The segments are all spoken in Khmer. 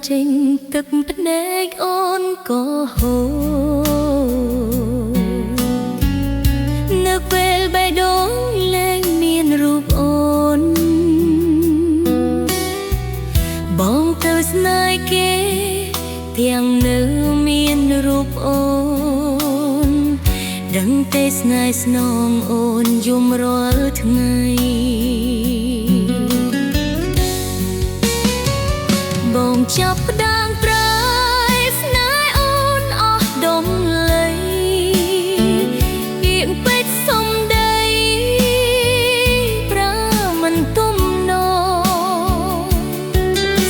ចេញទឹកភ្នែកអូនក៏ហូរនៅពេលបេះដូងលែងមានរូបអូនបងទៅស្នេហ៍គេទាំងនៅមានរូបអូនដឹងតែស្នេហ៍ស្នងអូនយំរាល់ថ្ងៃបងចាប់ផ្ដើមត្រើយស្នេហ៍អូនអស់ដងលៃពាក្យពេចន៍សំដីប្រើមិនទំនង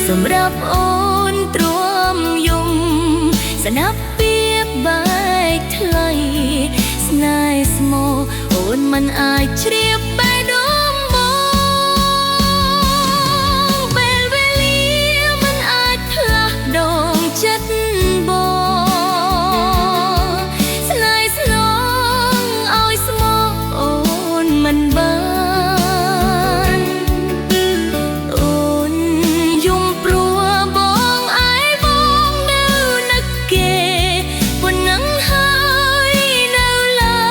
សម្រាប់អូនទ្រាំយំស្នាប់ពីបែកថ្លៃស្នេហ៍ស្មោះអូនមិនអាចជ្រាបបេះដូងចិត្តបងស្នេហ៍ស្នងឲ្យស្មោះអូនមិនបានអូនយំព្រោះបងឯងបងនៅនឹកគេប៉ុណ្ណឹងហើយនៅឡើ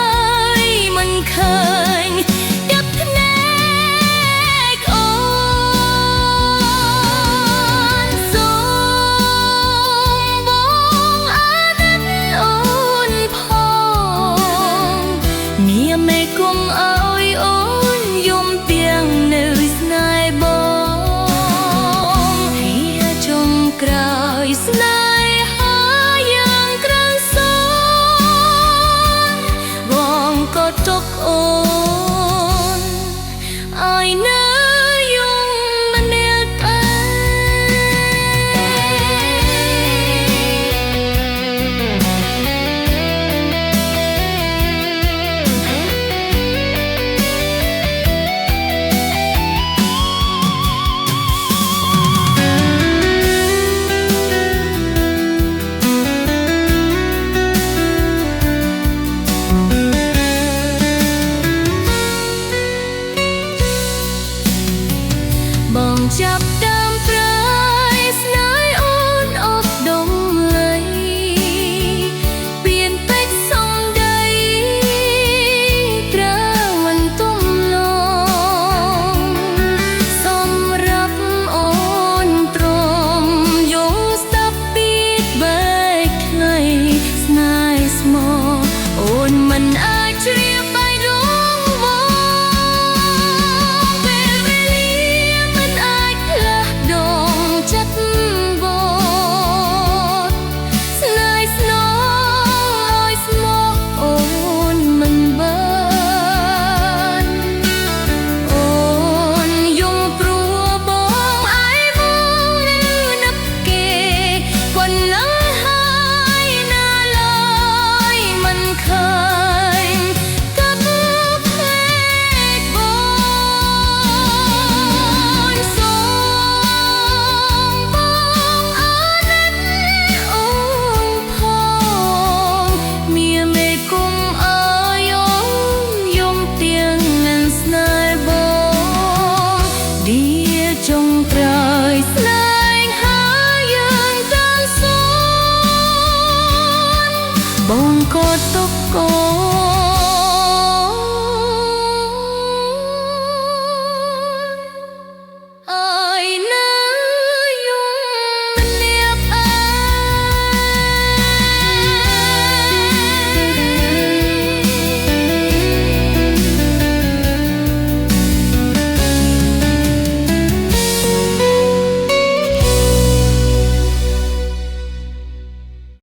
យមិនឃើញទឹកភ្នែកអូនមានមេគុំឲ្យអូនយំទាំងនៅស្នេហ៍បងហើយចុងក្រោយស្នេហាយ៉ាងក្រៅសូនបងក៏ទុកអូនឲ្យនៅយំម្នាក់ឯងបងចាប់ដើមត្រើយស្នេហ៍អូនអស់ដងលៃពាក្យពេចន៍សំដីត្រូវមិនទំនងសម្រាប់អូនទ្រាំយំស្ដាប់ពីបែកថ្លៃស្នេហ៍ស្មោះអូនមិនអាចជ្រាបបេះដូងចិត្តបងស្នេហ៍ស្នងឲ្យស្មោះអូនមិនបានអូនយំព្រោះបងឯងបងនៅនឹកគេប៉ុណ្ណឹងហើយណាឡើយមិនឃើញទឹកភ្នែកបងសូចុងក្រោយស្នេហាយ៉ាងកាន់សូនបងក៏ទុកអូ